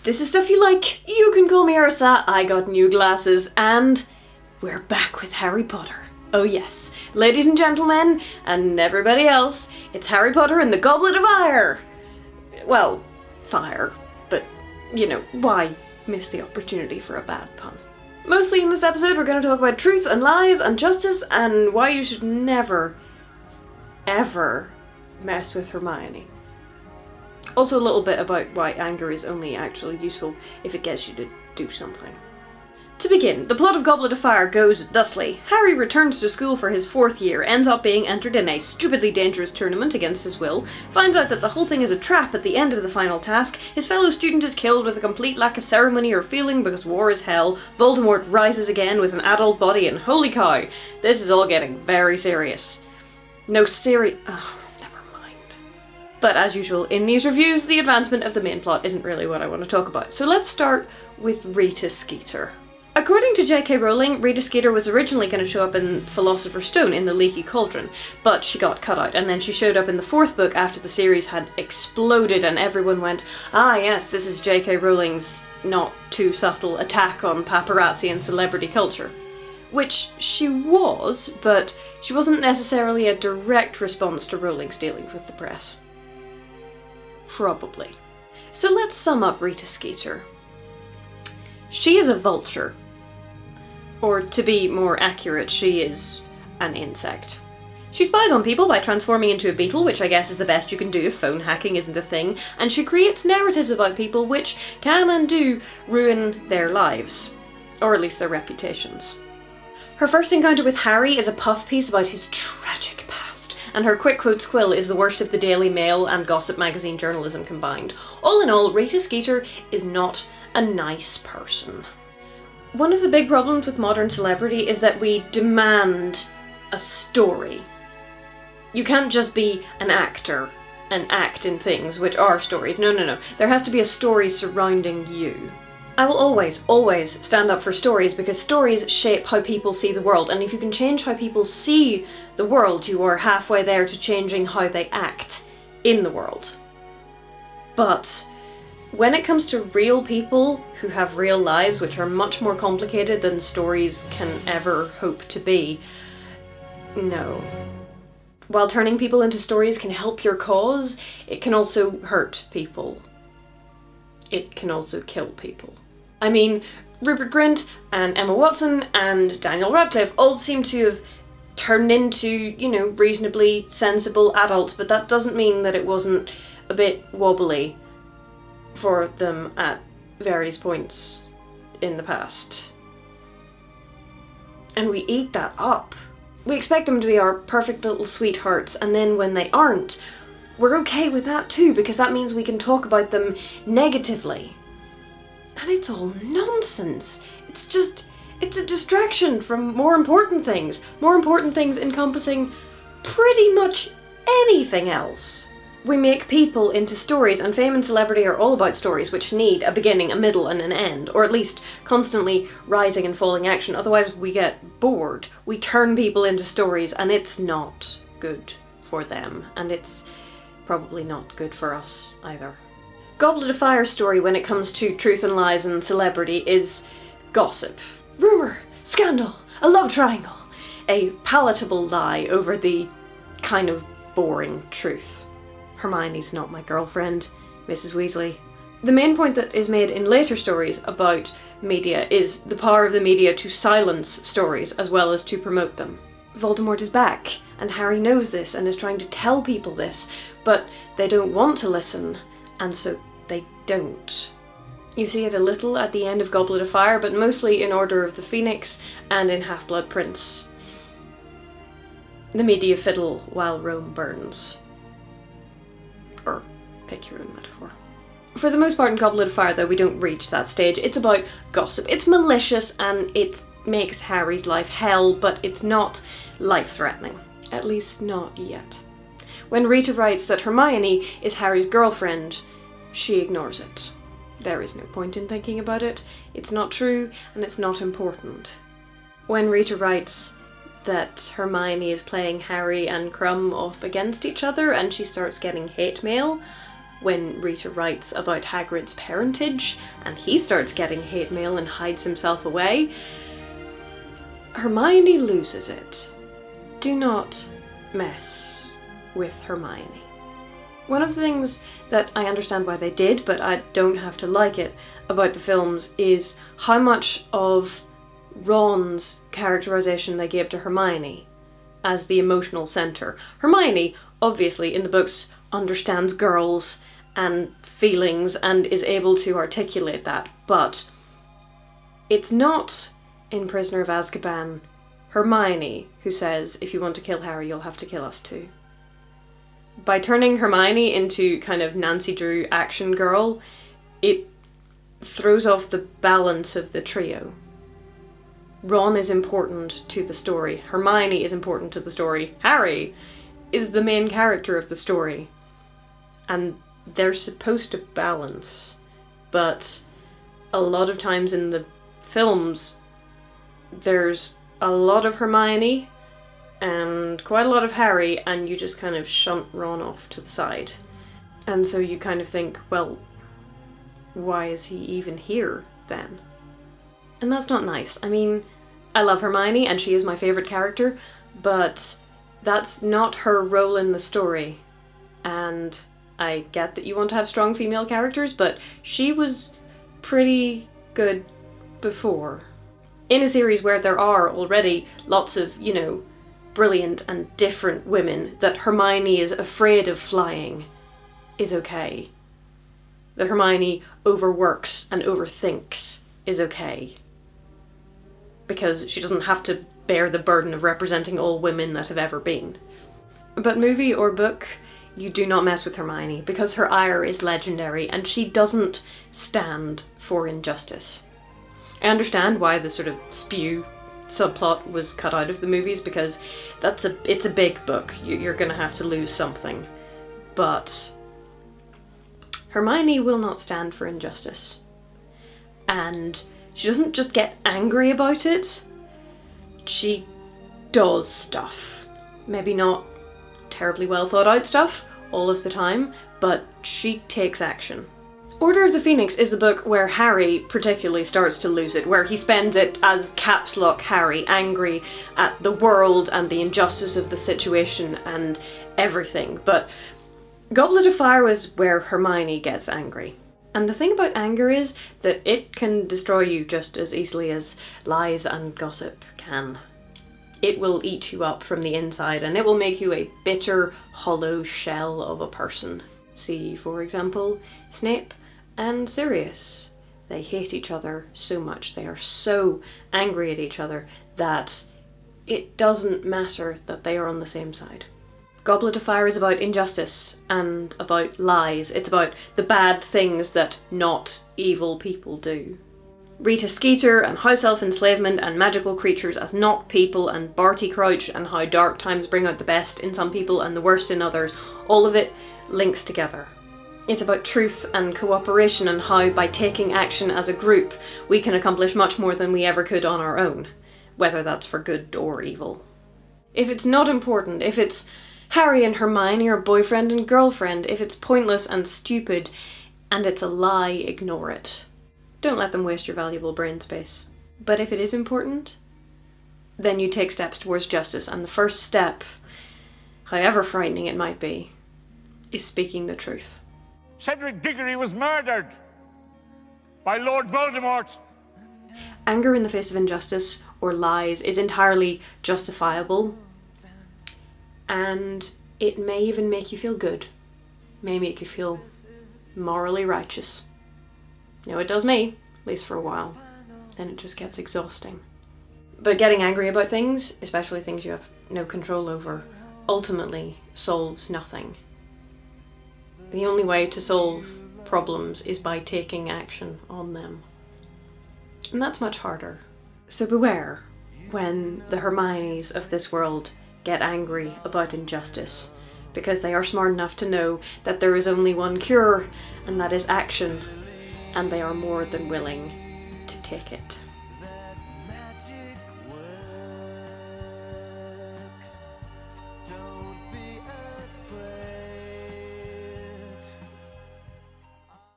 This is stuff you like. You can call me Ursa. I got new glasses, and we're back with Harry Potter. Oh yes, ladies and gentlemen, and everybody else, it's Harry Potter and the Goblet of Fire. Well, fire, but, you know, why miss the opportunity for a bad pun? Mostly in this episode we're going to talk about truth and lies and justice and why you should never, ever mess with Hermione. Also a little bit about why anger is only actually useful if it gets you to do something. To begin, the plot of Goblet of Fire goes thusly. Harry returns to school for his 4th year, ends up being entered in a stupidly dangerous tournament against his will, finds out that the whole thing is a trap at the end of the final task, his fellow student is killed with a complete lack of ceremony or feeling because war is hell, Voldemort rises again with an adult body, and holy cow, this is all getting very serious. No never mind. But as usual in these reviews, the advancement of the main plot isn't really what I want to talk about, so let's start with Rita Skeeter. According to J.K. Rowling, Rita Skeeter was originally going to show up in Philosopher's Stone in the Leaky Cauldron, but she got cut out, and then she showed up in the 4th book after the series had exploded and everyone went, ah yes, this is J.K. Rowling's not too subtle attack on paparazzi and celebrity culture. Which she was, but she wasn't necessarily a direct response to Rowling's dealings with the press. Probably. So let's sum up Rita Skeeter. She is a vulture. Or to be more accurate, she is an insect. She spies on people by transforming into a beetle, which I guess is the best you can do if phone hacking isn't a thing, and she creates narratives about people which can and do ruin their lives. Or at least their reputations. Her first encounter with Harry is a puff piece about his tragic past, and her quick quotes quill is the worst of the Daily Mail and Gossip magazine journalism combined. All in all, Rita Skeeter is not a nice person. One of the big problems with modern celebrity is that we demand a story. You can't just be an actor and act in things which are stories. No. There has to be a story surrounding you. I will always stand up for stories because stories shape how people see the world, and if you can change how people see the world, you are halfway there to changing how they act in the world. But when it comes to real people who have real lives which are much more complicated than stories can ever hope to be, no. While turning people into stories can help your cause, it can also hurt people. It can also kill people. I mean, Rupert Grint and Emma Watson and Daniel Radcliffe all seem to have turned into, you know, reasonably sensible adults, but that doesn't mean that it wasn't a bit wobbly for them at various points in the past. And we eat that up. We expect them to be our perfect little sweethearts, and then when they aren't, we're okay with that too, because that means we can talk about them negatively. And it's all nonsense. It's a distraction from more important things encompassing pretty much anything else. We make people into stories, and fame and celebrity are all about stories which need a beginning, a middle, and an end, or at least constantly rising and falling action, otherwise we get bored. We turn people into stories, and it's not good for them, and it's probably not good for us either. Goblet of Fire's story when it comes to truth and lies and celebrity is gossip. Rumour, scandal, a love triangle, a palatable lie over the kind of boring truth. Hermione's not my girlfriend, Mrs. Weasley. The main point that is made in later stories about media is the power of the media to silence stories as well as to promote them. Voldemort is back, and Harry knows this and is trying to tell people this, but they don't want to listen, and so they don't. You see it a little at the end of Goblet of Fire, but mostly in Order of the Phoenix and in Half-Blood Prince. The media fiddle while Rome burns. Or pick your own metaphor. For the most part in Goblet of Fire though, we don't reach that stage. It's about gossip. It's malicious and it makes Harry's life hell, but it's not life-threatening. At least not yet. When Rita writes that Hermione is Harry's girlfriend, she ignores it. There is no point in thinking about it. It's not true and it's not important. When Rita writes that Hermione is playing Harry and Crumb off against each other and she starts getting hate mail, when Rita writes about Hagrid's parentage and he starts getting hate mail and hides himself away, Hermione loses it. Do not mess with Hermione. One of the things that I understand why they did, but I don't have to like it, about the films is how much of Ron's characterization they gave to Hermione as the emotional centre. Hermione, obviously, in the books, understands girls and feelings and is able to articulate that, but it's not in Prisoner of Azkaban Hermione who says, if you want to kill Harry, you'll have to kill us too. By turning Hermione into kind of Nancy Drew action girl, it throws off the balance of the trio. Ron is important to the story. Hermione is important to the story. Harry is the main character of the story. And they're supposed to balance. But a lot of times in the films, there's a lot of Hermione and quite a lot of Harry, and you just kind of shunt Ron off to the side. And so you kind of think, well, why is he even here then? And that's not nice. I mean, I love Hermione and she is my favourite character, but that's not her role in the story. And I get that you want to have strong female characters, but she was pretty good before. In a series where there are already lots of, you know, brilliant and different women, that Hermione is afraid of flying is okay. That Hermione overworks and overthinks is okay. Because she doesn't have to bear the burden of representing all women that have ever been. But movie or book, you do not mess with Hermione, because her ire is legendary and she doesn't stand for injustice. I understand why the sort of spew subplot was cut out of the movies, because it's a big book. You're gonna have to lose something. But Hermione will not stand for injustice. And she doesn't just get angry about it, she does stuff. Maybe not terribly well thought out stuff all of the time, but she takes action. Order of the Phoenix is the book where Harry particularly starts to lose it, where he spends it as caps lock Harry, angry at the world and the injustice of the situation and everything. But Goblet of Fire was where Hermione gets angry. And the thing about anger is that it can destroy you just as easily as lies and gossip can. It will eat you up from the inside and it will make you a bitter, hollow shell of a person. See, for example, Snape and Sirius. They hate each other so much, they are so angry at each other that it doesn't matter that they are on the same side. Goblet of Fire is about injustice and about lies. It's about the bad things that not evil people do. Rita Skeeter and house-elf enslavement and magical creatures as not people and Barty Crouch and how dark times bring out the best in some people and the worst in others, all of it links together. It's about truth and cooperation and how by taking action as a group we can accomplish much more than we ever could on our own, whether that's for good or evil. If it's not important, if it's Harry and Hermione are boyfriend and girlfriend, if it's pointless and stupid and it's a lie, ignore it. Don't let them waste your valuable brain space. But if it is important, then you take steps towards justice, and the first step, however frightening it might be, is speaking the truth. Cedric Diggory was murdered by Lord Voldemort. Anger in the face of injustice or lies is entirely justifiable, and it may even make you feel good. May make you feel morally righteous. You know, it does me, at least for a while. Then it just gets exhausting. But getting angry about things, especially things you have no control over, ultimately solves nothing. The only way to solve problems is by taking action on them. And that's much harder. So beware when the Hermiones of this world get angry about injustice, because they are smart enough to know that there is only one cure, and that is action, and they are more than willing to take it.